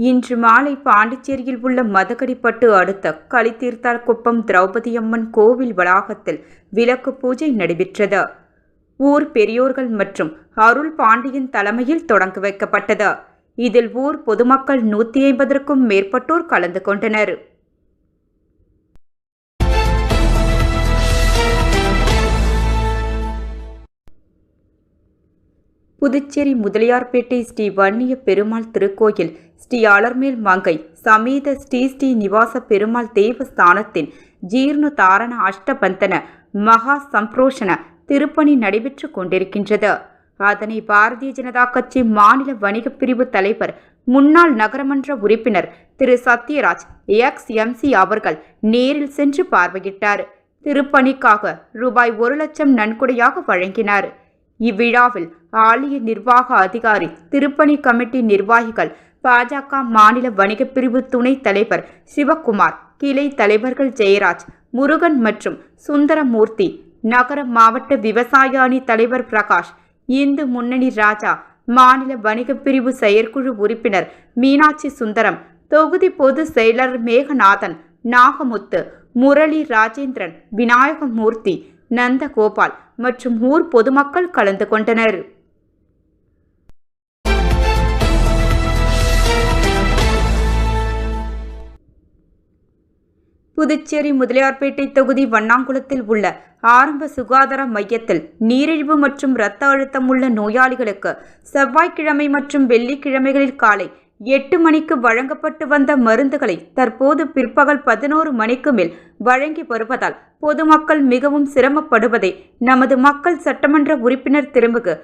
இன்று மாலை பாண்டிச்சேரியில் உள்ள மதகடிப்பட்டு அடுத்த களித்தீர்த்தார்குப்பம் திரௌபதியம்மன் கோவில் வளாகத்தில் விளக்கு பூஜை நடைபெற்றது. ஊர் பெரியோர்கள் மற்றும் அருள் பாண்டியன் தலைமையில் தொடங்கி வைக்கப்பட்டது. இதில் ஊர் பொதுமக்கள் 150க்கும் மேற்பட்டோர் கலந்து கொண்டனர். புதுச்சேரி முதலியார்பேட்டை ஸ்ரீ வன்னிய பெருமாள் திருக்கோயில் ஸ்ரீ அலர்மேல் மங்கை சமேத ஸ்ரீ நிவாச பெருமாள் தேவஸ்தானத்தின் ஜீர்ணோத்தாரண அஷ்டபந்தன மகா சம்பிரோஷண திருப்பணி நடைபெற்று கொண்டிருக்கின்றது. அதனை பாரதிய ஜனதா கட்சி மாநில வணிக பிரிவு தலைவர் முன்னாள் நகரமன்ற உறுப்பினர் திரு சத்யராஜ் XMC அவர்கள் நேரில் சென்று பார்வையிட்டார். திருப்பணிக்காக ரூபாய் 1 லட்சம் நன்கொடையாக வழங்கினார். இவ்விழாவில் ஆலய நிர்வாக அதிகாரி, திருப்பணி கமிட்டி நிர்வாகிகள், பாஜக மாநில வணிக பிரிவு துணைத் தலைவர் சிவக்குமார், கிளை தலைவர்கள் ஜெயராஜ், முருகன் மற்றும் சுந்தரமூர்த்தி, நகர மாவட்ட விவசாய அணி தலைவர் பிரகாஷ், இந்து முன்னணி ராஜா, மாநில வணிக பிரிவு செயற்குழு உறுப்பினர் மீனாட்சி சுந்தரம், தொகுதி பொது செயலர் மேகநாதன், நாகமுத்து, முரளி ராஜேந்திரன், விநாயகமூர்த்தி, நந்தகோபால் மற்றும் ஊர் பொதுமக்கள் கலந்து கொண்டனர். புதுச்சேரி முதலியார்பேட்டை தொகுதி வண்ணாங்குளத்தில் உள்ள ஆரம்ப சுகாதார மையத்தில் நீரிழிவு மற்றும் இரத்த அழுத்தம் உள்ள நோயாளிகளுக்கு செவ்வாய்க்கிழமை மற்றும் வெள்ளிக்கிழமைகளில் காலை 8 மணிக்கு வழங்கப்பட்டு வந்த மருந்துகளை தற்போது பிற்பகல் 11 மணிக்கு மேல் வழங்கி வருவதால் பொதுமக்கள் மிகவும் சிரமப்படுவதை நமது மக்கள் சட்டமன்ற உறுப்பினர் திருமிகு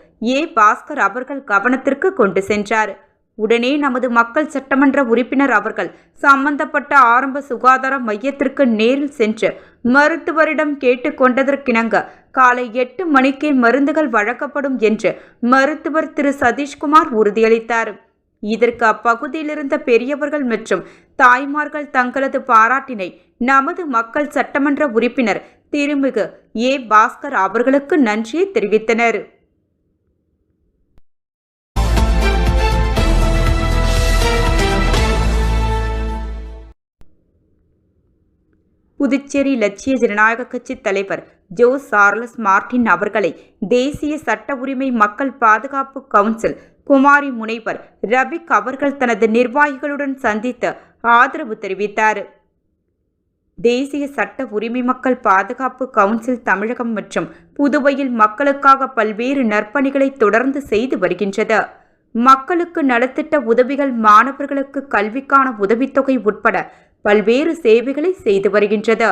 பாஸ்கர் அவர்கள் கவனத்திற்கு கொண்டு சென்றார். உடனே நமது மக்கள் சட்டமன்ற உறுப்பினர் அவர்கள் சம்பந்தப்பட்ட ஆரம்ப சுகாதார மையத்திற்கு நேரில் சென்று மருத்துவரிடம் கேட்டுக்கொண்டதற்கிணங்க காலை 8 மணிக்கே மருந்துகள் வழங்கப்படும் என்று மருத்துவர் திரு சதீஷ்குமார் உறுதியளித்தார். இதற்கு அப்பகுதியில் இருந்த பெரியவர்கள் மற்றும் தாய்மார்கள் தங்களது பாராட்டினை நமது மக்கள் சட்டமன்ற உறுப்பினர் திருமிகு பாஸ்கர் அவர்களுக்கு நன்றியை தெரிவித்தனர். புதுச்சேரி லட்சிய ஜனநாயக கட்சி தலைவர் ஜோஸ் சார்லஸ் மார்டின் அவர்களை தேசிய சட்ட உரிமை மக்கள் பாதுகாப்பு கவுன்சில் குமாரி முனைவர் ரபிக் அவர்கள் தனது நிர்வாகிகளுடன் சந்தித்து ஆதரவு தெரிவித்தார். தேசிய சட்ட உரிமை மக்கள் பாதுகாப்பு கவுன்சில் தமிழகம் மற்றும் புதுவையில் மக்களுக்காக பல்வேறு நற்பணிகளை தொடர்ந்து செய்து வருகின்றது. மக்களுக்கு நலத்திட்ட உதவிகள், மாணவர்களுக்கு கல்விக்கான உதவித்தொகை உட்பட பல்வேறு சேவைகளை செய்து வருகின்றது.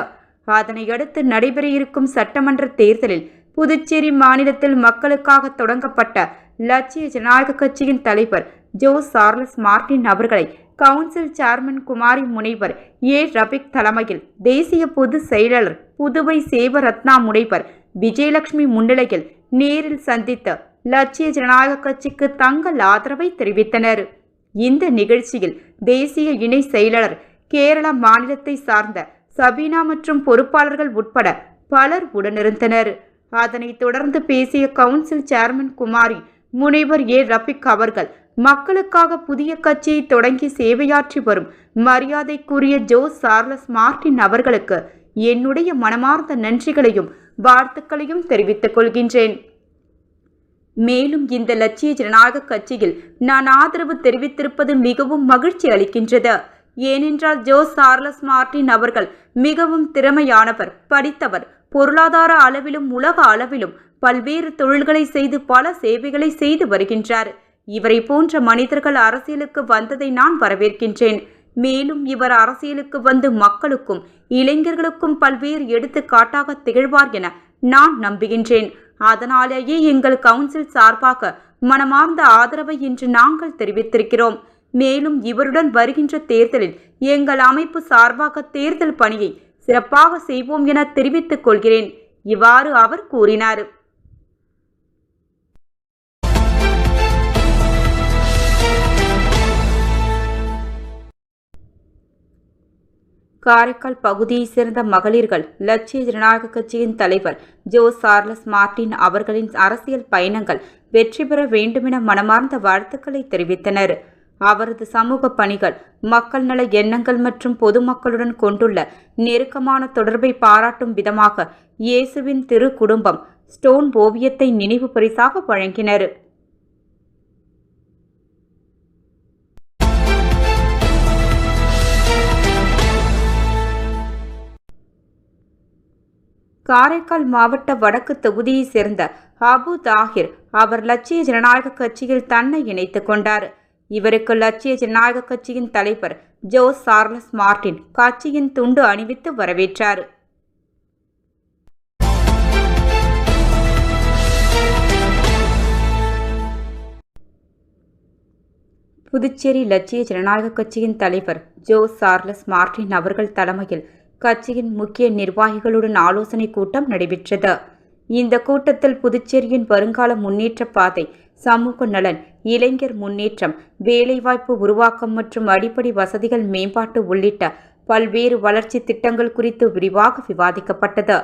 அதனையடுத்து நடைபெற இருக்கும் சட்டமன்ற தேர்தலில் புதுச்சேரி மாநிலத்தில் மக்களுக்காக தொடங்கப்பட்ட லட்சிய ஜனநாயக கட்சியின் தலைவர் ஜோஸ் சார்லஸ் மார்டின் அவர்களை கவுன்சில் சேர்மன் குமாரி முனைவர் ரபிக் தலைமையில் தேசிய பொது செயலாளர் புதுவை சேவரத்னா முனைவர் விஜயலட்சுமி முன்னிலையில் நேரில் சந்தித்து லட்சிய ஜனநாயக கட்சிக்கு தங்கள் ஆதரவை தெரிவித்தனர். இந்த நிகழ்ச்சியில் தேசிய இணை செயலாளர், கேரள மாநிலத்தை சார்ந்த சபீனா மற்றும் பொறுப்பாளர்கள் உட்பட பலர் உடனிருந்தனர். அதனைத் தொடர்ந்து பேசிய கவுன்சில் சேர்மன் குமாரி முனைவர் ரபிக் அவர்கள், மக்களுக்காக புதிய கட்சியை தொடங்கி சேவையாற்றி வரும் மரியாதைக்குரிய ஜோஸ் சார்லஸ் மார்டின் அவர்களுக்கு என்னுடைய மனமார்ந்த நன்றிகளையும் வாழ்த்துக்களையும் தெரிவித்துக் கொள்கின்றேன். மேலும் இந்த லட்சிய ஜனநாயக கட்சியில் நான் ஆதரவு தெரிவித்திருப்பது மிகவும் மகிழ்ச்சி அளிக்கின்றது. ஏனென்றால் ஜோஸ் சார்லஸ் மார்டின் அவர்கள் மிகவும் திறமையானவர், படித்தவர், பொருளாதார அளவிலும் உலக அளவிலும் பல்வேறு தொழில்களை செய்து பல சேவைகளை செய்து வருகின்றார். இவரை போன்ற மனிதர்கள் அரசியலுக்கு வந்ததை நான் வரவேற்கின்றேன். மேலும் இவர் அரசியலுக்கு வந்து மக்களுக்கும் இளைஞர்களுக்கும் பல்வேறு எடுத்துக்காட்டாக திகழ்வார் என நான் நம்புகின்றேன். அதனாலேயே எங்கள் கவுன்சில் சார்பாக மனமார்ந்த ஆதரவை இன்று நாங்கள் தெரிவித்திருக்கிறோம். மேலும் இவருடன் வருகின்ற தேர்தலில் எங்கள் அமைப்பு சார்பாக தேர்தல் பணியை சிறப்பாக செய்வோம் என தெரிவித்துக் கொள்கிறேன். இவ்வாறு அவர் கூறினார். காரைக்கால் பகுதியைச் சேர்ந்த மகளிர்கள் லட்சிய ஜனநாயக கட்சியின் தலைவர் ஜோஸ் சார்லஸ் மார்டின் அவர்களின் அரசியல் பயணங்கள் வெற்றி பெற வேண்டுமென மனமார்ந்த வாழ்த்துக்களை தெரிவித்தனர். அவரது சமூக பணிகள், மக்கள் நல எண்ணங்கள் மற்றும் பொதுமக்களுடன் கொண்டுள்ள நெருக்கமான தொடர்பை பாராட்டும் விதமாக இயேசுவின் திரு குடும்பம் ஸ்டோன் ஓவியத்தை நினைவு பரிசாக வழங்கினர். காரைக்கால் மாவட்ட வடக்கு தொகுதியைச் சேர்ந்த அபு தாஹிர் அவர் லட்சிய ஜனநாயக கட்சியில் தன்னை இணைத்துக் கொண்டார். இவருக்கு லட்சிய ஜனநாயக கட்சியின் தலைவர் ஜோஸ் சார்லஸ் மார்டின் கட்சியின் துண்டு அணிவித்து வரவேற்றார். புதுச்சேரி லட்சிய ஜனநாயக கட்சியின் தலைவர் ஜோஸ் சார்லஸ் மார்டின் அவர்கள் தலைமையில் கட்சியின் முக்கிய நிர்வாகிகளுடன் ஆலோசனை கூட்டம் நடைபெற்றது. இந்த கூட்டத்தில் புதுச்சேரியின் வருங்கால முன்னேற்ற பாதை, சமூக நலன், இளைஞர் முன்னேற்றம், வேலைவாய்ப்பு உருவாக்கம் மற்றும் அடிப்படை வசதிகள் மேம்பாட்டு உள்ளிட்ட பல்வேறு வளர்ச்சி திட்டங்கள் குறித்து விரிவாக விவாதிக்கப்பட்டது.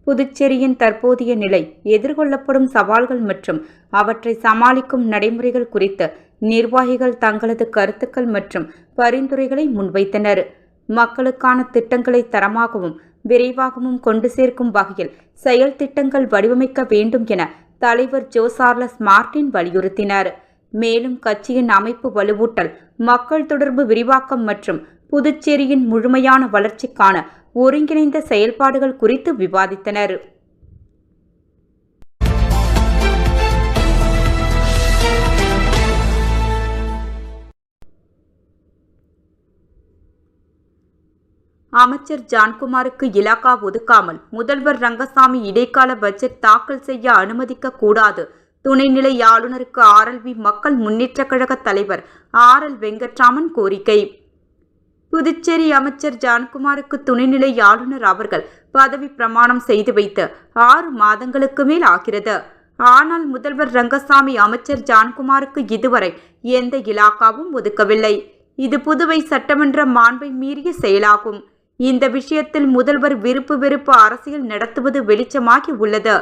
புதுச்சேரியின் தற்போதைய நிலை, எதிர்கொள்ளப்படும் சவால்கள் மற்றும் அவற்றை சமாளிக்கும் நடைமுறைகள் குறித்து நிர்வாகிகள் தங்களது கருத்துக்கள் மற்றும் பரிந்துரைகளை முன்வைத்தனர். மக்களுக்கான திட்டங்களை தரமாகவும் விரைவாகவும் கொண்டு சேர்க்கும் வகையில் செயல் திட்டங்கள் வடிவமைக்க வேண்டும் என தலைவர் ஜோஸ் சார்லஸ் மார்டின் வலியுறுத்தினார். மேலும் கட்சியின் அமைப்பு வலுவூட்டல், மக்கள் தொடர்பு விரிவாக்கம் மற்றும் புதுச்சேரியின் முழுமையான வளர்ச்சிக்கான ஒருங்கிணைந்த செயல்பாடுகள் குறித்து விவாதித்தனர். அமைச்சர் ஜான்குமாருக்கு இலாகா ஒதுக்காமல் முதல்வர் ரங்கசாமி இடைக்கால பட்ஜெட் தாக்கல் செய்ய அனுமதிக்க கூடாது. துணைநிலை ஆளுநருக்கு ஆர்எல்வி மக்கள் முன்னேற்ற கழக தலைவர் RL வெங்கட்ராமன் கோரிக்கை. புதுச்சேரி அமைச்சர் ஜான்குமாருக்கு துணைநிலை ஆளுநர் அவர்கள் பதவி பிரமாணம் செய்து வைத்து 6 மாதங்களுக்கு மேல் ஆகிறது. ஆனால் முதல்வர் ரங்கசாமி அமைச்சர் ஜான்குமாருக்கு இதுவரை எந்த இலாகாவும் ஒதுக்கவில்லை. இது புதுவை சட்டமன்ற மாண்பை மீறிய செயலாகும். இந்த விஷயத்தில் முதல்வர் விருப்பு வெறுப்பு அரசியல் நடத்துவது வெளிச்சமாகி உள்ளது.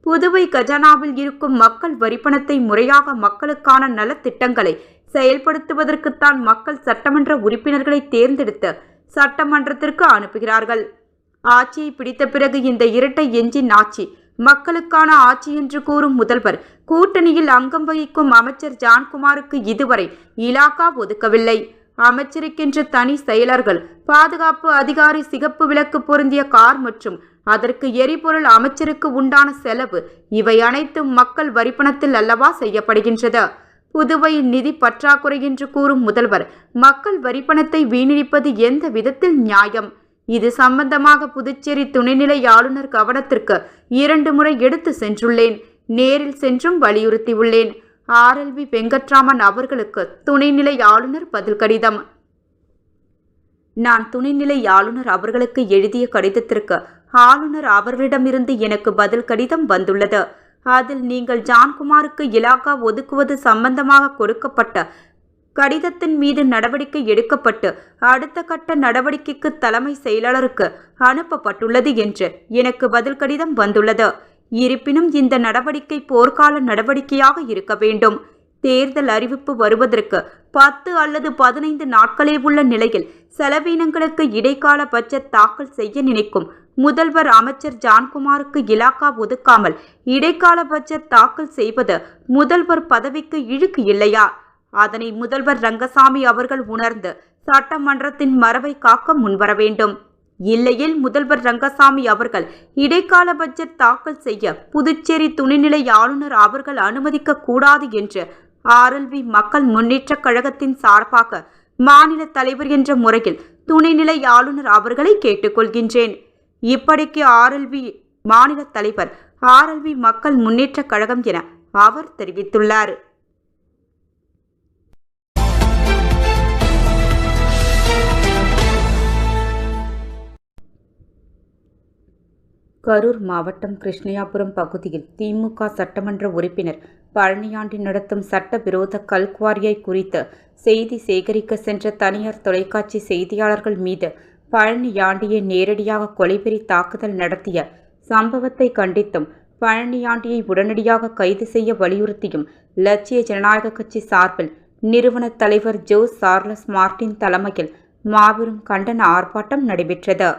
புதுவை கஜானாவில் இருக்கும் மக்கள் வரிப்பணத்தை முறையாக மக்களுக்கான நலத்திட்டங்களை செயல்படுத்துவதற்குத்தான் மக்கள் சட்டமன்ற உறுப்பினர்களை தேர்ந்தெடுத்து சட்டமன்றத்திற்கு அனுப்புகிறார்கள். ஆட்சியை பிடித்த பிறகு இந்த இரட்டை எஞ்சின் ஆட்சி மக்களுக்கான ஆட்சி என்று கூறும் முதல்வர் கூட்டணியில் அங்கம் வகிக்கும் அமைச்சர் ஜான்குமாருக்கு இதுவரை இலாகா ஒதுக்கவில்லை. அமைச்சருக்கென்று தனி செயலர்கள், பாதுகாப்பு அதிகாரி, சிகப்பு விளக்கு பொருந்திய கார் மற்றும் அதற்கு எரிபொருள் அமைச்சருக்கு உண்டான செலவு, இவை அனைத்தும் மக்கள் வரிப்பணத்தில் அல்லவா செய்யப்படுகின்றது. புதுவை நிதி பற்றாக்குறை என்று கூறும் முதல்வர் மக்கள் வரிப்பணத்தை வீணடிப்பது எந்த விதத்தில் நியாயம்? இது சம்பந்தமாக புதுச்சேரி துணைநிலை ஆளுநர் கவனத்திற்கு 2 முறை எடுத்து சென்றுள்ளேன். நேரில் சென்றும் வலியுறுத்தியுள்ளேன். RLV வெங்கட்ராமன் அவர்களுக்கு துணைநிலை ஆளுநர் பதில் கடிதம். நான் துணைநிலை ஆளுநர் அவர்களுக்கு எழுதிய கடிதத்திற்கு ஆளுநர் அவர்களிடமிருந்து எனக்கு பதில் கடிதம் வந்துள்ளது. அதில் நீங்கள் ஜான்குமாருக்கு இலாகா ஒதுக்குவது சம்பந்தமாக கொடுக்கப்பட்ட கடிதத்தின் மீது நடவடிக்கை எடுக்கப்பட்டு அடுத்த கட்ட நடவடிக்கைக்கு தலைமை செயலாளருக்கு அனுப்பப்பட்டுள்ளது என்று எனக்கு பதில் கடிதம் வந்துள்ளது. இருப்பினும் இந்த நடவடிக்கை போர்க்கால நடவடிக்கையாக இருக்க வேண்டும். தேர்தல் அறிவிப்பு வருவதற்கு 10 அல்லது 15 நாட்களே உள்ள நிலையில் செலவினங்களுக்கு இடைக்கால பட்ஜெட் தாக்கல் செய்ய நினைக்கும் முதல்வர் அமைச்சர் ஜான்குமாருக்கு இலாகா ஒதுக்காமல் இடைக்கால பட்ஜெட் தாக்கல் செய்வது முதல்வர் பதவிக்கு இழுக்கு இல்லையா? அதனை முதல்வர் ரங்கசாமி அவர்கள் உணர்ந்து சட்டமன்றத்தின் மரபை காக்க முன்வர வேண்டும். இல்லையில் முதல்வர் ரங்கசாமி அவர்கள் இடைக்கால பட்ஜெட் தாக்கல் செய்ய புதுச்சேரி துணைநிலை ஆளுநர் அவர்கள் அனுமதிக்க கூடாது என்று RLV மக்கள் முன்னேற்ற கழகத்தின் சார்பாக மாநில தலைவர் என்ற முறையில் துணைநிலை ஆளுநர் அவர்களை கேட்டுக்கொள்கின்றேன். இப்படிக்கு RLV மாநில தலைவர் RLV மக்கள் முன்னேற்ற கழகம் என அவர் தெரிவித்துள்ளார். கரூர் மாவட்டம் கிருஷ்ணயாபுரம் பகுதியில் திமுக சட்டமன்ற உறுப்பினர் பழனியாண்டி நடத்தும் சட்டவிரோத கல்குவாரியை குறித்து செய்தி சேகரிக்க சென்ற தனியார் தொலைக்காட்சி செய்தியாளர்கள் மீது பழனியாண்டியை நேரடியாக கொலைவெறி தாக்குதல் நடத்திய சம்பவத்தை கண்டித்தும் பழனியாண்டியை உடனடியாக கைது செய்ய வலியுறுத்தியும் லட்சிய ஜனநாயக கட்சி சார்பில் நிறுவன தலைவர் ஜோ சார்லஸ் மார்ட்டின் தலைமையில் மாபெரும் கண்டன ஆர்ப்பாட்டம் நடைபெற்றது.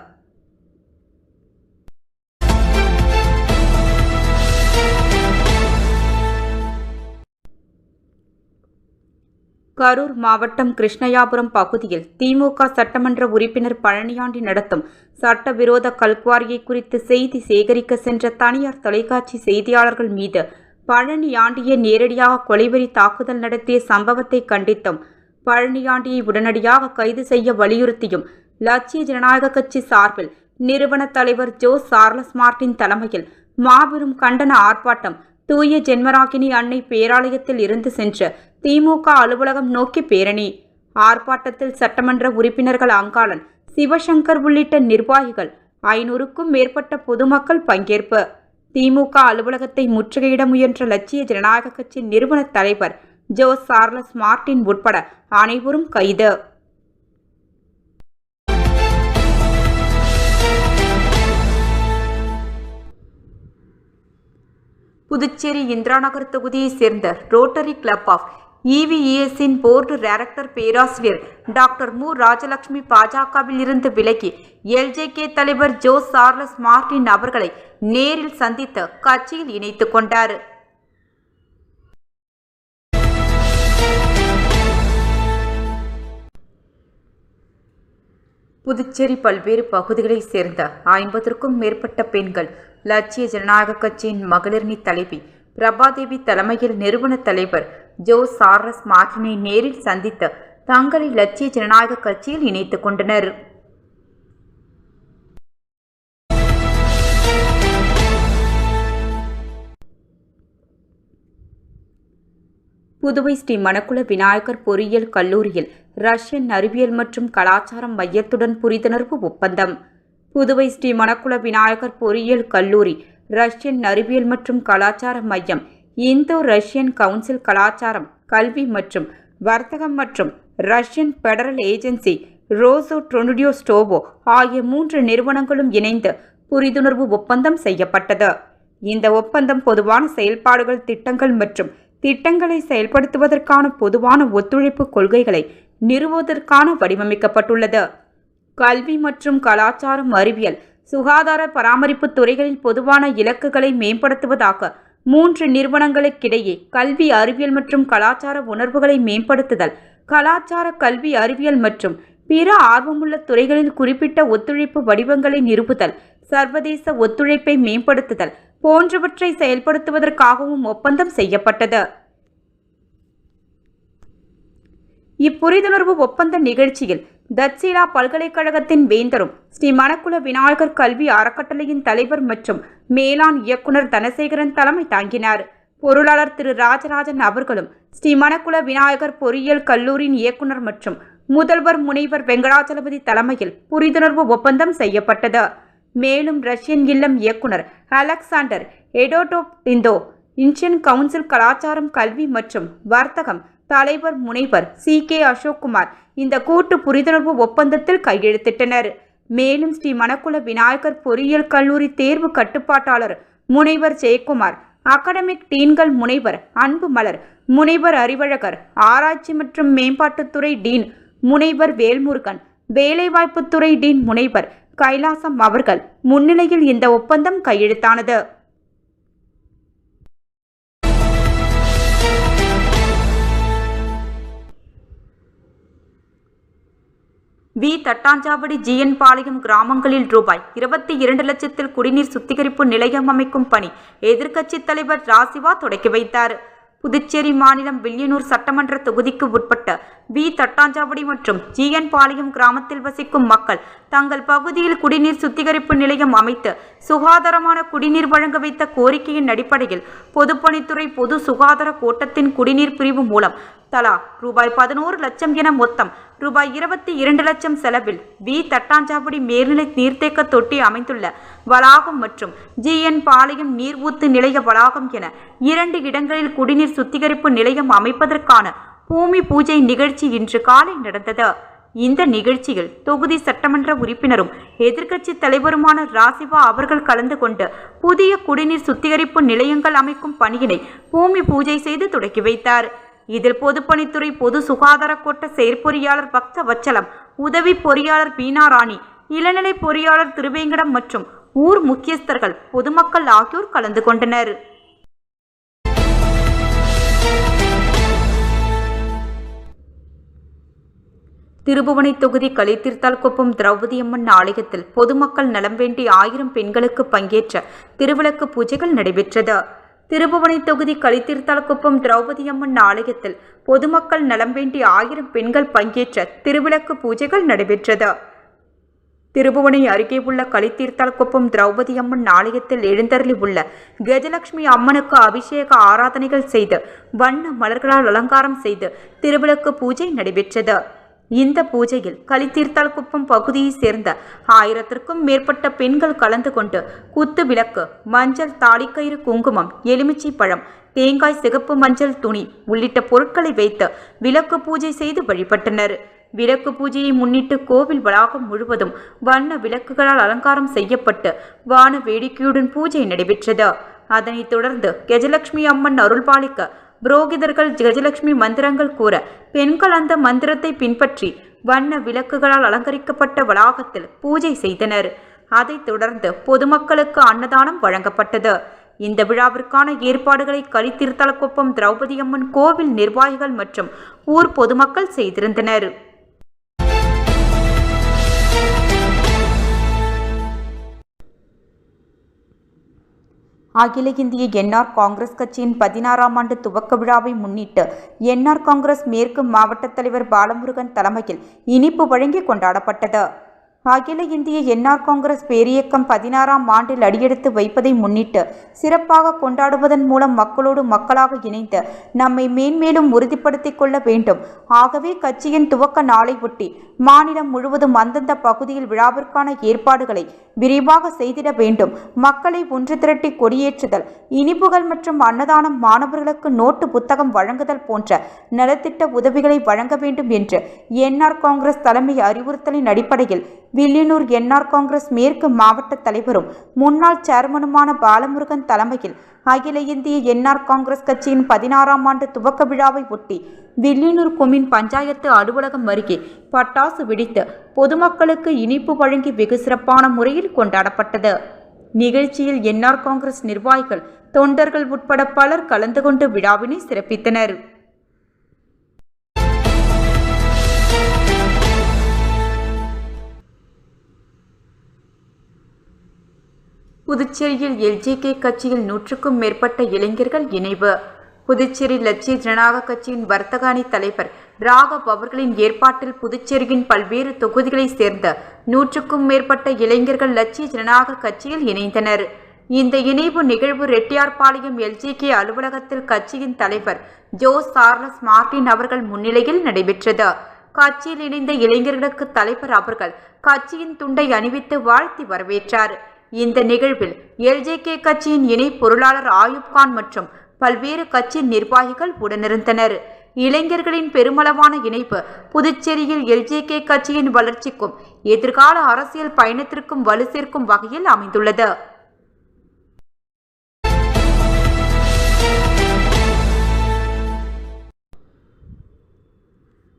கரூர் மாவட்டம் கிருஷ்ணயாபுரம் பகுதியில் திமுக சட்டமன்ற உறுப்பினர் பழனியாண்டி நடத்தும் சட்டவிரோத கல்குவாரியை குறித்து செய்தி சேகரிக்க சென்ற தனியார் தொலைக்காட்சி செய்தியாளர்கள் மீது பழனியாண்டியை நேரடியாக கொலைவெறி தாக்குதல் நடத்திய சம்பவத்தை கண்டித்தும் பழனியாண்டியை உடனடியாக கைது செய்ய வலியுறுத்தியும் லட்சிய ஜனநாயக கட்சி சார்பில் நிறுவன தலைவர் ஜோ சார்லஸ் மார்ட்டின் தலைமையில் மாபெரும் கண்டன ஆர்ப்பாட்டம் தூய ஜென்மராகினி அன்னை பேராலயத்தில் இருந்து சென்ற திமுக அலுவலகம் நோக்கி பேரணி. ஆர்ப்பாட்டத்தில் சட்டமன்ற உறுப்பினர்கள் அங்காளன், சிவசங்கர் உள்ளிட்ட நிர்வாகிகள், 500க்கும் மேற்பட்ட பொதுமக்கள் பங்கேற்பு. திமுக அலுவலகத்தை முற்றுகையிட முயன்ற லட்சிய ஜனநாயக கட்சி நிறுவன தலைவர் ஜோ சார்லஸ் மார்ட்டின் உட்பட அனைவரும் கைது. புதுச்சேரி இந்திரா நகர் தொகுதியைச் சேர்ந்த ரோட்டரி கிளப் ஆஃப் இவிஇஎஸ்ஸின் போர்டு டைரக்டர் பேராசிரியர் டாக்டர் மு. ராஜலட்சுமி பாஜகவில் இருந்து விலகி எல்ஜேகே தலைவர் ஜோ சார்லஸ் மார்ட்டின் அவர்களை நேரில் சந்தித்து கட்சியில் இணைத்துக் கொண்டார். புதுச்சேரி பல்வேறு பகுதிகளைச் சேர்ந்த 50க்கும் மேற்பட்ட பெண்கள் லட்சிய ஜனநாயக கட்சியின் மகளிரணி தலைவி பிரபாதேவி தலைமையில் நிறுவன தலைவர் ஜோ சார்லஸ் மார்ட்டினை நேரில் சந்தித்து தங்களை லட்சிய ஜனநாயக கட்சியில் இணைத்துக் கொண்டனர். புதுவை ஸ்ரீ மணக்குள விநாயகர் பொறியியல் கல்லூரியில் ரஷ்யன் அறிவியல் மற்றும் கலாச்சாரம் மையத்துடன் புரிந்துணர்வு ஒப்பந்தம். புதுவை ஸ்ரீ மணக்குள விநாயகர் பொறியியல் கல்லூரி, ரஷ்யன் அறிவியல் மற்றும் கலாச்சார மையம், இந்தோ ரஷ்யன் கவுன்சில் கலாச்சாரம், கல்வி மற்றும் வர்த்தகம் மற்றும் ரஷ்யன் பெடரல் ஏஜென்சி ரோசோ ட்ரொனுடியோ ஸ்டோவோ ஆகிய 3 நிறுவனங்களும் இணைந்து புரிந்துணர்வு ஒப்பந்தம் செய்யப்பட்டது. இந்த ஒப்பந்தம் பொதுவான செயல்பாடுகள், திட்டங்கள் மற்றும் திட்டங்களை செயல்படுத்துவதற்கான பொதுவான ஒத்துழைப்பு கொள்கைகளை நிறுவுவதற்கான வடிவமைக்கப்பட்டுள்ளது. கல்வி மற்றும் கலாச்சாரம், அறிவியல், சுகாதார பராமரிப்பு துறைகளில் பொதுவான இலக்குகளை மேம்படுத்துவதாக 3 நிறுவனங்களுக்கிடையே கல்வி, அறிவியல் மற்றும் கலாச்சார உணர்வுகளை மேம்படுத்துதல், கலாச்சார, கல்வி, அறிவியல் மற்றும் பிற ஆர்வமுள்ள துறைகளில் குறிப்பிட்ட ஒத்துழைப்பு வடிவங்களை நிறுவுதல், சர்வதேச ஒத்துழைப்பை மேம்படுத்துதல் போன்றவற்றை செயல்படுத்துவதற்காகவும் ஒப்பந்தம் செய்யப்பட்டது. இப்புரிந்துணர்வு ஒப்பந்த நிகழ்ச்சியில் தட்சிலா பல்கலைக்கழகத்தின் வேந்தரும் ஸ்ரீ மணக்குள விநாயகர் கல்வி அறக்கட்டளையின் தலைவர் மற்றும் மேலாண் இயக்குனர் தனசேகரன் தலைமை தாங்கினார். பொருளாளர் திரு ராஜராஜன் அவர்களும் ஸ்ரீ மணக்குள விநாயகர் பொறியியல் கல்லூரியின் இயக்குனர் மற்றும் முதல்வர் முனைவர் வெங்கடாச்சலபதி தலைமையில் புரிந்துணர்வு ஒப்பந்தம் செய்யப்பட்டது. மேலும் ரஷ்யன் இல்லம் இயக்குனர் அலெக்சாண்டர் எடோடோப், இந்தோ இந்தியன் கவுன்சில் கலாச்சாரம், கல்வி மற்றும் வர்த்தகம் தலைவர் முனைவர் CK அசோக்குமார் இந்த கூட்டு புரிந்துணர்வு ஒப்பந்தத்தில் கையெழுத்திட்டனர். மேலும் ஸ்ரீ மணக்குள விநாயகர் பொறியியல் கல்லூரி தேர்வு கட்டுப்பாட்டாளர் முனைவர் ஜெயக்குமார், அகாடமிக் டீன்கள் முனைவர் அன்புமலர், முனைவர் அறிவழகர், ஆராய்ச்சி மற்றும் மேம்பாட்டுத்துறை டீன் முனைவர் வேல்முருகன், வேலைவாய்ப்புத்துறை டீன் முனைவர் கைலாசம் அவர்கள் முன்னிலையில் இந்த ஒப்பந்தம் கையெழுத்தானது. தட்டாஞ்சாவடி GN பாளையம் கிராமங்களில் ரூபாய் 22 லட்சத்தில் குடிநீர் சுத்திகரிப்பு நிலையம் அமைக்கும் பணி எதிர்க்கட்சித் தலைவர் ராசிவா தொடக்கி வைத்தார். புதுச்சேரி மாநிலம் வில்லியனூர் சட்டமன்ற தொகுதிக்கு உட்பட்ட தட்டாஞ்சாவடி மற்றும் GN பாளையம் கிராமத்தில் வசிக்கும் மக்கள் தங்கள் பகுதியில் குடிநீர் சுத்திகரிப்பு நிலையம் அமைத்து சுகாதாரமான குடிநீர் வழங்க வைத்த கோரிக்கையின் அடிப்படையில் பொதுப்பணித்துறை பொது சுகாதார கோட்டத்தின் குடிநீர் பிரிவு மூலம் தலா ரூபாய் 11 லட்சம் என மொத்தம் ரூபாய் 22 லட்சம் செலவில் தட்டாஞ்சாவடி மேல்நிலை நீர்த்தேக்க தொட்டி அமைந்துள்ள வளாகம் மற்றும் GN பாளையம் நீர் ஊத்து நிலைய வளாகம் என 2 இடங்களில் குடிநீர் சுத்திகரிப்பு நிலையம் அமைப்பதற்கான பூமி பூஜை நிகழ்ச்சி இன்று காலை நடந்தது. இந்த நிகழ்ச்சியில் தொகுதி சட்டமன்ற உறுப்பினரும் எதிர்க்கட்சி தலைவருமான ராசிவா அவர்கள் கலந்து கொண்டு புதிய குடிநீர் சுத்திகரிப்பு நிலையங்கள் அமைக்கும் பணியினை பூமி பூஜை செய்து தொடக்கி வைத்தார். இதில் பொதுப்பணித்துறை பொது சுகாதார கோட்ட செயற்பொறியாளர் பக்தவச்சலம், உதவி பொறியாளர் பீனாராணி, இளநிலை பொறியாளர் திருவேங்கடம் மற்றும் ஊர் முக்கியஸ்தர்கள், பொதுமக்கள் ஆகியோர் கலந்து கொண்டனர். திருபுவனை தொகுதி களித்தீர்த்தால்குப்பம் திரௌபதியம்மன் ஆலயத்தில் பொதுமக்கள் நலம் வேண்டி 1000 பெண்களுக்கு பங்கேற்ற திருவிளக்கு பூஜைகள் நடைபெற்றது. திருபுவனை தொகுதி களித்தீர்த்தால்குப்பம் திரௌபதியம்மன் ஆலயத்தில் பொதுமக்கள் நலம் வேண்டி 1000 பெண்கள் பங்கேற்ற திருவிளக்கு பூஜைகள் நடைபெற்றது. திருபுவனை அருகே உள்ள களித்தீர்த்தால்குப்பம் திரௌபதியம்மன் ஆலயத்தில் எழுந்தருளி உள்ள கஜலட்சுமி அம்மனுக்கு அபிஷேக ஆராதனைகள் செய்து வண்ண மலர்களால் அலங்காரம் செய்து திருவிளக்கு பூஜை நடைபெற்றது. இந்த பூஜையில் களித்தீர்த்தால்குப்பம் பகுதியைச் சேர்ந்த 1000க்கும் மேற்பட்ட பெண்கள் கலந்து கொண்டு குத்து விளக்கு, மஞ்சள், தாலிக்கயிறு, குங்குமம், எலுமிச்சை பழம், தேங்காய், சிகப்பு மஞ்சள் துணி உள்ளிட்ட பொருட்களை வைத்து விளக்கு பூஜை செய்து வழிபட்டனர். விளக்கு பூஜையை முன்னிட்டு கோவில் வளாகம் முழுவதும் வண்ண விளக்குகளால் அலங்காரம் செய்யப்பட்டு வான வேடிக்கையுடன் பூஜை நடைபெற்றது. அதனைத் தொடர்ந்து கஜலட்சுமி அம்மன் அருள்பாலிக்க புரோகிதர்கள் கஜலட்சுமி மந்திரங்கள் கூற பெண்கள் அந்த மந்திரத்தை பின்பற்றி வண்ண விளக்குகளால் அலங்கரிக்கப்பட்ட வளாகத்தில் பூஜை செய்தனர். அதைத் தொடர்ந்து பொதுமக்களுக்கு அன்னதானம் வழங்கப்பட்டது. இந்த விழாவிற்கான ஏற்பாடுகளை களித்தீர்த்தால்குப்பம் திரௌபதியம்மன் கோவில் நிர்வாகிகள் மற்றும் ஊர் பொதுமக்கள் செய்திருந்தனர். அகில இந்திய என்ஆர் காங்கிரஸ் கட்சியின் 16ஆம் ஆண்டு துவக்க விழாவை முன்னிட்டு என்ஆர் காங்கிரஸ் மேற்கு மாவட்ட தலைவர் பாலமுருகன் தலைமையில் இனிப்பு வழங்கி கொண்டாடப்பட்டது. அகில இந்திய என்ஆர் காங்கிரஸ் பேரியக்கம் 16ஆம் ஆண்டில் அடியெடுத்து வைப்பதை முன்னிட்டு சிறப்பாக கொண்டாடுவதன் மூலம் மக்களோடு மக்களாக இணைந்து நம்மை மேன்மேலும் உறுதிப்படுத்திக் கொள்ள வேண்டும். ஆகவே கட்சியின் துவக்க நாளை ஒட்டி மாநிலம் முழுவதும் அந்தந்த பகுதியில் விழாவிற்கான ஏற்பாடுகளை விரிவாக செய்திட வேண்டும். மக்களை ஒன்று திரட்டி கொடியேற்றுதல், இனிப்புகள் மற்றும் அன்னதானம், மாணவர்களுக்கு நோட்டு புத்தகம் வழங்குதல் போன்ற நலத்திட்ட உதவிகளை வழங்க வேண்டும் என்று என்ஆர் காங்கிரஸ் தலைமை அறிவுறுத்தலின் அடிப்படையில் வில்லியனூர் என்ஆர் காங்கிரஸ் மேற்கு மாவட்ட தலைவரும் முன்னாள் சேர்மனுமான பாலமுருகன் தலைமையில் அகில இந்திய என்ஆர் காங்கிரஸ் கட்சியின் 16ஆம் ஆண்டு துவக்க விழாவை ஒட்டி வில்லியனூர் கொம்யூன் பஞ்சாயத்து அலுவலகம் அருகே பட்டாசு வெடித்து பொதுமக்களுக்கு இனிப்பு வழங்கி வெகு சிறப்பான முறையில் கொண்டாடப்பட்டது. நிகழ்ச்சியில் என்ஆர் காங்கிரஸ் நிர்வாகிகள், தொண்டர்கள் உட்பட பலர் கலந்து கொண்டு விழாவினை சிறப்பித்தனர். புதுச்சேரியில் எல்ஜேகே கட்சியில் 100க்கும் மேற்பட்ட இளைஞர்கள் இணைவு. புதுச்சேரி லட்சிய ஜனநாயக கட்சியின் வர்த்தக அணி தலைவர் ராகவ் அவர்களின் ஏற்பாட்டில் புதுச்சேரியின் பல்வேறு தொகுதிகளைச் சேர்ந்த 100க்கும் மேற்பட்ட இளைஞர்கள் லட்சிய ஜனநாயக கட்சியில் இணைந்தனர். இந்த இணைவு நிகழ்வு ரெட்டியார்பாளையம் எல்ஜேகே அலுவலகத்தில் கட்சியின் தலைவர் ஜோ சார்லஸ் மார்டின் அவர்கள் முன்னிலையில் நடைபெற்றது. கட்சியில் இணைந்த இளைஞர்களுக்கு தலைவர் அவர்கள் கட்சியின் துண்டை அணிவித்து வாழ்த்தி வரவேற்றார். இந்த நிகழ்வில் எல்ஜேகே கட்சியின் இணை பொருளாளர் ஆயுப்கான் மற்றும் பல்வேறு கட்சி நிர்வாகிகள் உடனிருந்தனர். இளைஞர்களின் பெருமளவான இணைப்பு புதுச்சேரியில் எல்ஜேகே கட்சியின் வளர்ச்சிக்கும் எதிர்கால அரசியல் பயணத்திற்கும் வலு சேர்க்கும் வகையில் அமைந்துள்ளது.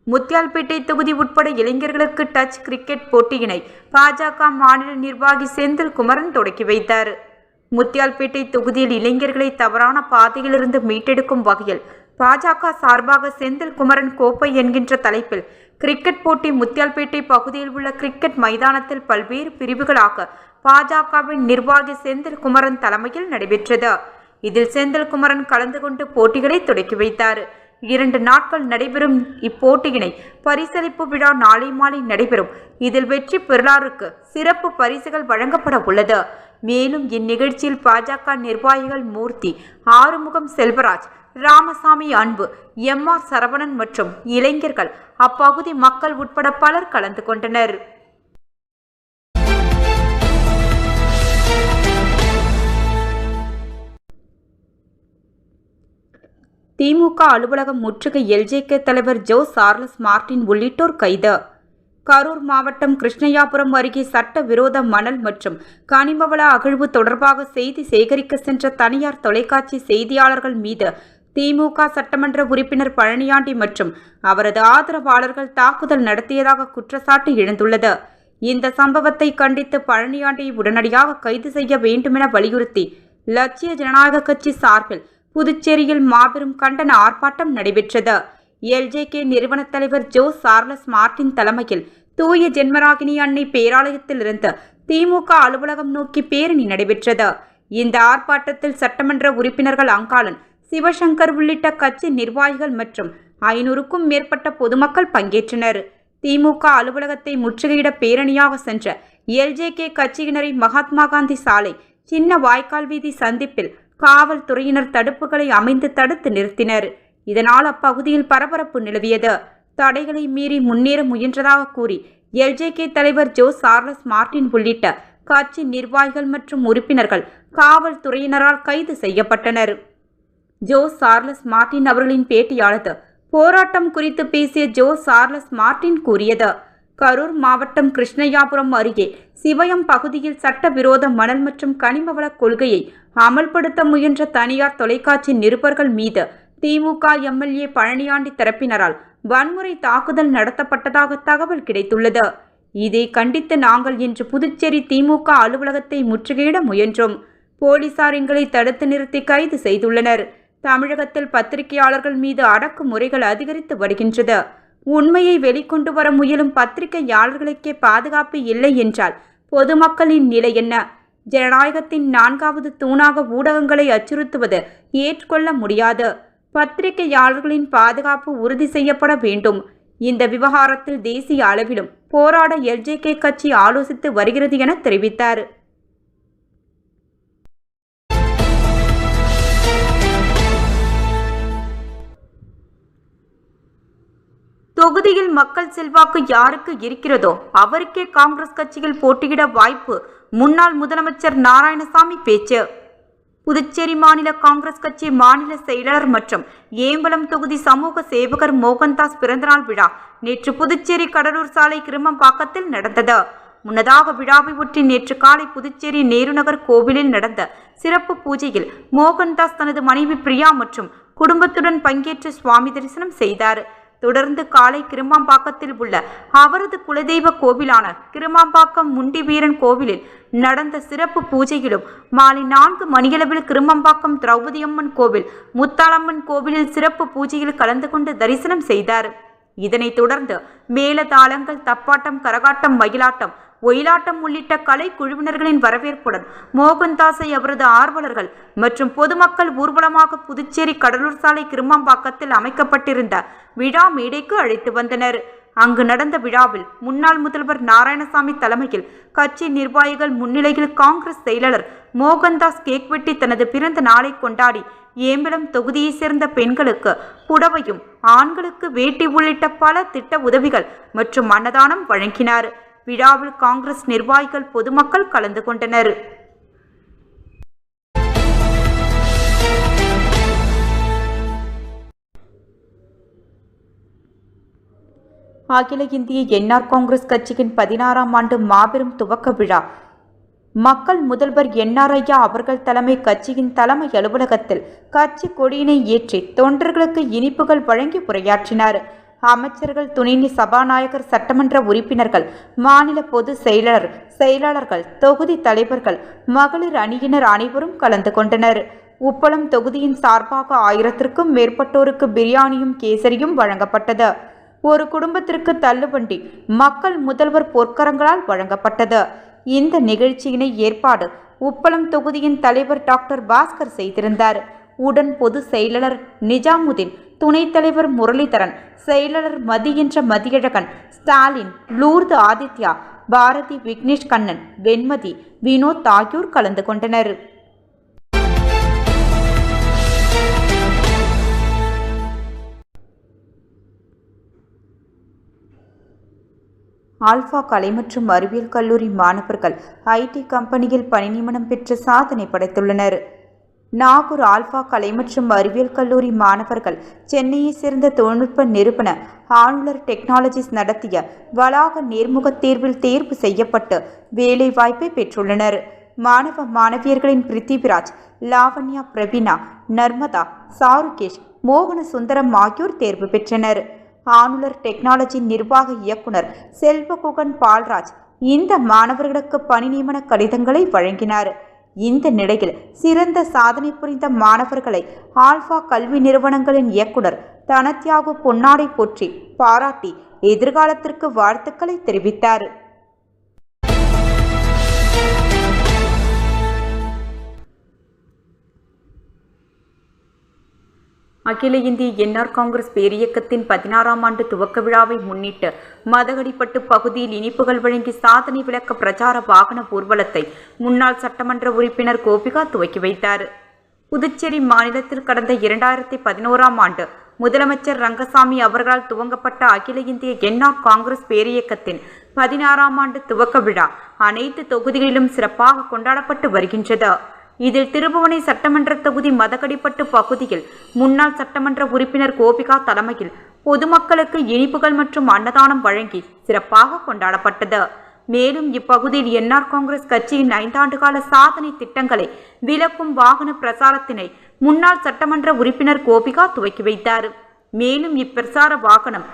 முத்தியால்பேட்டை தொகுதி உட்பட இளைஞர்களுக்கு டச் கிரிக்கெட் போட்டியினை பாஜக மாநில நிர்வாகி செந்தில் குமரன் தொடக்கி வைத்தார். முத்தியால்பேட்டை தொகுதியில் இளைஞர்களை தவறான பாதையிலிருந்து மீட்டெடுக்கும் வகையில் பாஜக சார்பாக செந்தில் குமரன் கோப்பை என்கின்ற தலைப்பில் கிரிக்கெட் போட்டி முத்தியால்பேட்டை பகுதியில் உள்ள கிரிக்கெட் மைதானத்தில் பல்வேறு பிரிவுகளாக பாஜகவின் நிர்வாகி செந்தில் குமரன் தலைமையில் நடைபெற்றது. இதில் செந்தில் குமரன் கலந்து கொண்டு போட்டிகளை தொடக்கி வைத்தார். 2 நாட்கள் நடைபெறும் இப்போட்டியினை பரிசளிப்பு விழா நாளை மாலை நடைபெறும். இதில் வெற்றி பெறுநருக்கு சிறப்பு பரிசுகள் வழங்கப்பட உள்ளது. மேலும் இந்நிகழ்ச்சியில் பாஜக நிர்வாகிகள் மூர்த்தி, ஆறுமுகம், செல்வராஜ், ராமசாமி, அன்பு, MR சரவணன் மற்றும் இளைஞர்கள், அப்பகுதி மக்கள் உட்பட பலர் கலந்து கொண்டனர். திமுக அலுவலகம் முற்றுகை, எல்ஜேகே தலைவர் ஜோ சார்லஸ் மார்டின் உள்ளிட்டோர் கைது. கரூர் மாவட்டம் கிருஷ்ணயாபுரம் அருகே சட்டவிரோத மணல் மற்றும் கனிமவள அகழ்வு தொடர்பாக செய்தி சேகரிக்க சென்ற தனியார் தொலைக்காட்சி செய்தியாளர்கள் மீது திமுக சட்டமன்ற உறுப்பினர் பழனியாண்டி மற்றும் அவரது ஆதரவாளர்கள் தாக்குதல் நடத்தியதாக குற்றச்சாட்டு எழுந்துள்ளது. இந்த சம்பவத்தை கண்டித்து பழனியாண்டியை உடனடியாக கைது செய்ய வேண்டுமென வலியுறுத்தி லட்சிய ஜனநாயக கட்சி சார்பில் புதுச்சேரியில் மாபெரும் கண்டன ஆர்ப்பாட்டம் நடைபெற்றது. எல்ஜேகே நிறுவன தலைவர் ஜோ சார்லஸ் மார்டின் தலைமையில் தூய ஜென்மராகினி அன்னை பேராலயத்திலிருந்து திமுக அலுவலகம் நோக்கி பேரணி நடைபெற்றது. இந்த ஆர்ப்பாட்டத்தில் சட்டமன்ற உறுப்பினர்கள் அங்காளன், சிவசங்கர் உள்ளிட்ட கட்சி நிர்வாகிகள் மற்றும் 500க்கும் மேற்பட்ட பொதுமக்கள் பங்கேற்றனர். திமுக அலுவலகத்தை முற்றுகையிட பேரணியாக சென்ற எல்ஜேகே கட்சியினரை மகாத்மா காந்தி சாலை, சின்ன வாய்க்கால் வீதி சந்திப்பில் காவல்துறையினர் தடுப்புகளை அமைந்து தடுத்து நிறுத்தினர். இதனால் அப்பகுதியில் பரபரப்பு நிலவியது. தடைகளை மீறி முன்னேற முயன்றதாக கூறி எல்ஜேகே தலைவர் ஜோ சார்லஸ் மார்டின் உள்ளிட்ட கட்சி நிர்வாகிகள் மற்றும் உறுப்பினர்கள் காவல்துறையினரால் கைது செய்யப்பட்டனர். ஜோ சார்லஸ் மார்டின் அவர்களின் பேட்டியாளது. போராட்டம் குறித்து பேசிய ஜோ சார்லஸ் மார்டின் கூறியது, கரூர் மாவட்டம் கிருஷ்ணயாபுரம் அருகே சிவயம் பகுதியில் சட்டவிரோத மணல் மற்றும் கனிமவள கொள்கையை அமல்படுத்த முயன்ற தனியார் தொலைக்காட்சி நிருபர்கள் மீது திமுக எம்எல்ஏ பழனியாண்டி தரப்பினரால் வன்முறை தாக்குதல் நடத்தப்பட்டதாக தகவல் கிடைத்துள்ளது. இதை கண்டித்து நாங்கள் இன்று புதுச்சேரி திமுக அலுவலகத்தை முற்றுகையிட முயன்றோம். போலீசார் எங்களை தடுத்து நிறுத்தி கைது செய்துள்ளனர். தமிழகத்தில் பத்திரிகையாளர்கள் மீது அடக்குமுறைகள் அதிகரித்து வருகின்றது. உண்மையை வெளிக்கொண்டு வர முயலும் பத்திரிகையாளர்களுக்கே பாதுகாப்பு இல்லை என்றால் பொதுமக்களின் நிலை என்ன? ஜனநாயகத்தின் 4வது தூணாக ஊடகங்களை அச்சுறுத்துவது ஏற்றுக்கொள்ள முடியாது. பத்திரிகையாளர்களின் பாதுகாப்பு உறுதி செய்யப்பட வேண்டும். இந்த விவகாரத்தில் தேசிய அளவிலும் போராட எல்ஜேகே கட்சி ஆலோசித்து வருகிறது என தெரிவித்தார். தொகுதியில் மக்கள் செல்வாக்கு யாருக்கு இருக்கிறதோ அவருக்கே காங்கிரஸ் கட்சியில் போட்டியிட வாய்ப்பு, முன்னாள் முதலமைச்சர் நாராயணசாமி பேச்சு. புதுச்சேரி மாநில காங்கிரஸ் கட்சி மாநில செயலாளர் மற்றும் ஏம்பலம் தொகுதி சமூக சேவகர் மோகன்தாஸ் பிறந்தநாள் விழா நேற்று புதுச்சேரி கடலூர் சாலை கிருமம்பாக்கத்தில் நடந்தது. முன்னதாக விழாவை ஒட்டி நேற்று காலை புதுச்சேரி நேருநகர் கோவிலில் நடந்த சிறப்பு பூஜையில் மோகன்தாஸ் தனது மனைவி பிரியா மற்றும் குடும்பத்துடன் பங்கேற்று சுவாமி தரிசனம் செய்தார். தொடர்ந்து காலை கிருமாம்பாக்கத்தில் உள்ள அவரது குலதெய்வ கோவிலான கிருமாம்பாக்கம் முண்டி வீரன் கோவிலில் நடந்த சிறப்பு பூஜையிலும் மாலை 4 மணியளவில் கிருமாம்பாக்கம் திரௌபதியம்மன் கோவில், முத்தாளம்மன் கோவிலில் சிறப்பு பூஜையில் கலந்து கொண்டு தரிசனம் செய்தார். இதனைத் தொடர்ந்து மேளதாளங்கள், தப்பாட்டம், கரகாட்டம், மயிலாட்டம், ஒயிலாட்டம் உள்ளிட்ட கலை குழுவினர்களின் வரவேற்புடன் மோகன்தாஸை அவரது ஆர்வலர்கள் மற்றும் பொதுமக்கள் ஊர்வலமாக புதுச்சேரி கடலூர் சாலை கிருமாம்பாக்கத்தில் அமைக்கப்பட்டிருந்த விழா மேடைக்கு அழைத்து வந்தனர். அங்கு நடந்த விழாவில் முன்னாள் முதல்வர் நாராயணசாமி தலைமையில் கட்சி நிர்வாகிகள் முன்னிலையில் காங்கிரஸ் செயலாளர் மோகன்தாஸ் கேக் வெட்டி தனது பிறந்த நாளை கொண்டாடி ஏம்பலம் தொகுதியைச் சேர்ந்த பெண்களுக்கு புடவையும், ஆண்களுக்கு வேட்டி உள்ளிட்ட பல திட்ட உதவிகள் மற்றும் அன்னதானம் வழங்கினார். விழாவில் காங்கிரஸ் நிர்வாகிகள், பொதுமக்கள் கலந்து கொண்டனர். அகில இந்திய என்ஆர் காங்கிரஸ் கட்சியின் 16ஆம் ஆண்டு மாபெரும் துவக்க விழா மக்கள் முதல்வர் என்ஆர் ஐயா அவர்கள் தலைமை கட்சியின் தலைமை அலுவலகத்தில் கட்சி கொடியினை ஏற்றி தொண்டர்களுக்கு இனிப்புகள் வழங்கி உரையாற்றினார். அமைச்சர்கள், துணை சபாநாயகர், சட்டமன்ற உறுப்பினர்கள், மாநில பொதுச் செயலாளர்கள், தொகுதி தலைவர்கள், மகளிர் அணியினர் அனைவரும் கலந்து கொண்டனர். உப்பளம் தொகுதியின் சார்பாக 1000க்கும் மேற்பட்டோருக்கு பிரியாணியும் கேசரியும் வழங்கப்பட்டது. ஒரு குடும்பத்திற்கு தள்ளுவண்டி மக்கள் முதல்வர் பொற்கரங்களால் வழங்கப்பட்டது. இந்த நிகழ்ச்சியினை ஏற்பாடு உப்பளம் தொகுதியின் தலைவர் டாக்டர் பாஸ்கர் செய்திருந்தார். உடன் பொதுச் செயலாளர் நிஜாமுதீன், துணைத் தலைவர் முரளிதரன், செயலாளர் மதியழகன், ஸ்டாலின், லூர்து ஆதித்யா, பாரதி, விக்னேஷ் கண்ணன், வெண்மதி, வினோத் ஆகியோர் கலந்து கொண்டனர். ஆல்பா கலை மற்றும் அறிவியல் கல்லூரி மாணவர்கள் ஐடி கம்பெனியில் பணி நியமனம் பெற்று சாதனை படைத்துள்ளனர். நாகூர் ஆல்பா கலை மற்றும் அறிவியல் கல்லூரி மாணவர்கள் சென்னையை சேர்ந்த தொழில்நுட்ப நிறுவன ஆளுநர் டெக்னாலஜிஸ் நடத்திய வளாக நேர்முகத் தேர்வில் தேர்வு செய்யப்பட்டு வேலை வாய்ப்பை பெற்றுள்ளனர். மாணவ மாணவியர்களின் பிருத்திவிராஜ், லாவண்யா, பிரவீனா, நர்மதா, சாருகேஷ், மோகன சுந்தரம் ஆகியோர் தேர்வு பெற்றனர். ஆனுலர் டெக்னாலஜி நிர்வாக இயக்குனர் செல்வகுகன் பால்ராஜ் இந்த மாணவர்களுக்கு பணி நியமன கடிதங்களை வழங்கினார். இந்த நிலையில் சிறந்த சாதனை புரிந்த மாணவர்களை ஆல்பா கல்வி நிறுவனங்களின் இயக்குனர் தனத்யாகு பொன்னாடை போற்றி பாராட்டி எதிர்காலத்திற்கு வாழ்த்துக்களை தெரிவித்தார். அகில இந்திய என்ஆர் காங்கிரஸ் பேரியக்கத்தின் 16ஆம் ஆண்டு துவக்க விழாவை முன்னிட்டு மதகடிப்பட்டு பகுதியில் இனிப்புகள் வழங்கி சாதனை விளக்க பிரச்சார வாகன ஊர்வலத்தை முன்னாள் சட்டமன்ற உறுப்பினர் கோபிகா துவக்கி வைத்தார். புதுச்சேரி மாநிலத்தில் கடந்த 2011ஆம் ஆண்டு முதலமைச்சர் ரங்கசாமி அவர்களால் துவங்கப்பட்ட அகில இந்திய என்ஆர் காங்கிரஸ் பேரியக்கத்தின் 16ஆம் ஆண்டு துவக்க விழா அனைத்து தொகுதிகளிலும் சிறப்பாக கொண்டாடப்பட்டு வருகின்றது. இதில் திருபுவனை சட்டமன்ற தொகுதி மதகடிப்பட்டு பகுதியில் முன்னாள் சட்டமன்ற உறுப்பினர் கோபிகா தலைமையில் பொதுமக்களுக்கு இனிப்புகள் மற்றும் அன்னதானம் வழங்கி சிறப்பாக கொண்டாடப்பட்டது. மேலும் இப்பகுதியில் என்ஆர் காங்கிரஸ் கட்சியின் 5 ஆண்டுகால சாதனை திட்டங்களை விளக்கும் வாகன பிரசாரத்தினை முன்னாள் சட்டமன்ற உறுப்பினர் கோபிகா துவக்கி வைத்தார். மேலும் இப்பிரசார வாகனம்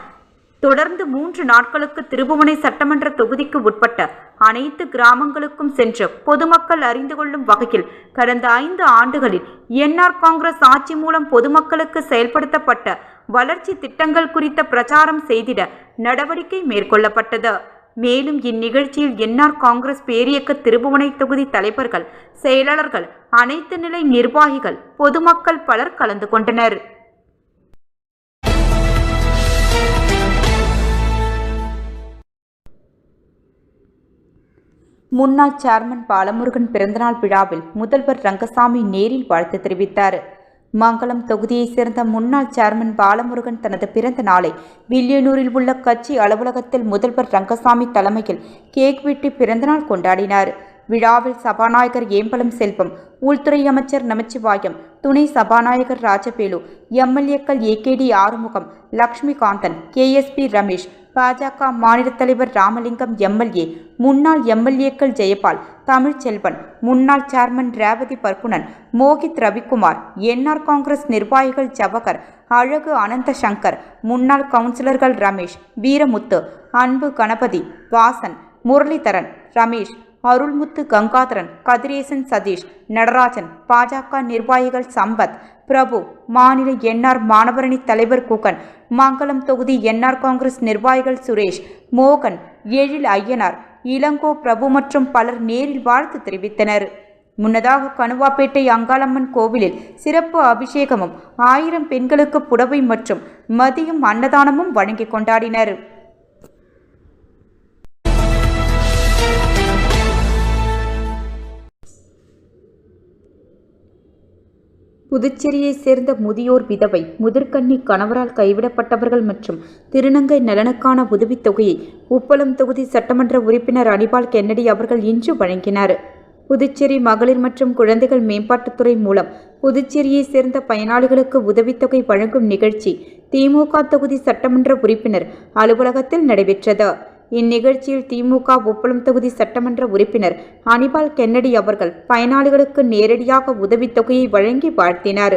தொடர்ந்து 3 நாட்களுக்கு திருபுவனை சட்டமன்ற தொகுதிக்கு உட்பட்ட அனைத்து கிராமங்களுக்கும் சென்று பொதுமக்கள் அறிந்து கொள்ளும் வகையில் கடந்த 5 ஆண்டுகளில் என்ஆர் காங்கிரஸ் ஆட்சி மூலம் பொதுமக்களுக்கு செயல்படுத்தப்பட்ட வளர்ச்சி திட்டங்கள் குறித்த பிரச்சாரம் செய்திட நடவடிக்கை மேற்கொள்ளப்பட்டது. மேலும் இந்நிகழ்ச்சியில் என்ஆர் காங்கிரஸ் பேரியக்க திருபுவனை தொகுதி தலைவர்கள், செயலாளர்கள், அனைத்து நிலை நிர்வாகிகள், பொதுமக்கள் பலர் கலந்து கொண்டனர். முன்னாள் சேர்மன் பாலமுருகன் பிறந்தநாள் விழாவில் முதல்வர் ரங்கசாமி நேரில் வாழ்த்து தெரிவித்தார். மங்களம் தொகுதியைச் சேர்ந்த முன்னாள் சேர்மன் பாலமுருகன் தனது பிறந்த நாளை வில்லியனூரில் உள்ள கட்சி அலுவலகத்தில் முதல்வர் ரங்கசாமி தலைமையில் கேக் வெட்டி பிறந்தநாள் கொண்டாடினார். விழாவில் சபாநாயகர் ஏம்பலம் செல்வம், உள்துறை அமைச்சர் நமச்சிவாயம், துணை சபாநாயகர் ராஜவேலு, எம்எல்ஏக்கள் ஏகேடி ஆறுமுகம், லட்சுமிகாந்தன், கேஎஸ்பி ரமேஷ், பாஜக மாநில தலைவர் ராமலிங்கம் எம்எல்ஏ, முன்னாள் எம்எல்ஏக்கள் ஜெயபால், தமிழ்ச்செல்வன், முன்னாள் சேர்மன் ரேவதி பர்குணன், மோகித் ரவிக்குமார், என்ஆர் காங்கிரஸ் நிர்வாகிகள் ஜவஹர், அழகு அனந்த சங்கர், முன்னாள் கவுன்சிலர்கள் ரமேஷ், வீரமுத்து, அன்பு கணபதி, வாசன், முரளிதரன், ரமேஷ், அருள்முத்து, கங்காதரன், கதிரேசன், சதீஷ், நடராஜன், பாஜக நிர்வாகிகள் சம்பத், பிரபு, மாநில என்ஆர் மாணவரணி தலைவர் குகன், மங்களம் தொகுதி என்ஆர் காங்கிரஸ் நிர்வாகிகள் சுரேஷ், மோகன், எழில் ஐயனார், இளங்கோ, பிரபு மற்றும் பலர் நேரில் வாழ்த்து தெரிவித்தனர். முன்னதாக கணுவாப்பேட்டை அங்காளம்மன் கோவிலில் சிறப்பு அபிஷேகமும் 1000 பெண்களுக்கு புடவை மற்றும் மதியம் அன்னதானமும் வழங்கி கொண்டாடினர். புதுச்சேரியை சேர்ந்த முதியோர் விதவை, முதிர்கன்னி, கணவரால் கைவிடப்பட்டவர்கள் மற்றும் திருநங்கை நலனுக்கான உதவித்தொகையை உப்பளம் தொகுதி சட்டமன்ற உறுப்பினர் அனிபால் கென்னடி அவர்கள் இன்று வழங்கினார். புதுச்சேரி மகளிர் மற்றும் குழந்தைகள் மேம்பாட்டுத்துறை மூலம் புதுச்சேரியை சேர்ந்த பயனாளிகளுக்கு உதவித்தொகை வழங்கும் நிகழ்ச்சி திமுக தொகுதி சட்டமன்ற உறுப்பினர் அலுவலகத்தில் நடைபெற்றது. இந்நிகழ்ச்சியில் திமுக உப்பளம் தொகுதி சட்டமன்ற உறுப்பினர் அனிபால் கென்னடி அவர்கள் பயனாளிகளுக்கு நேரடியாக உதவித்தொகையை வழங்கி வாழ்த்தினார்.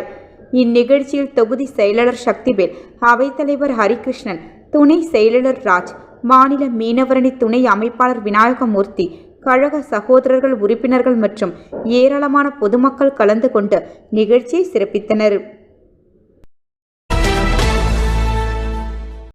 இந்நிகழ்ச்சியில் தொகுதி செயலாளர் சக்திவேல், அவைத்தலைவர் ஹரிகிருஷ்ணன், துணை செயலாளர் ராஜ், மாநில மீனவரணி துணை அமைப்பாளர் விநாயகமூர்த்தி, கழக சகோதரர்கள், உறுப்பினர்கள் மற்றும் ஏராளமான பொதுமக்கள் கலந்து கொண்டு நிகழ்ச்சியை சிறப்பித்தனர்.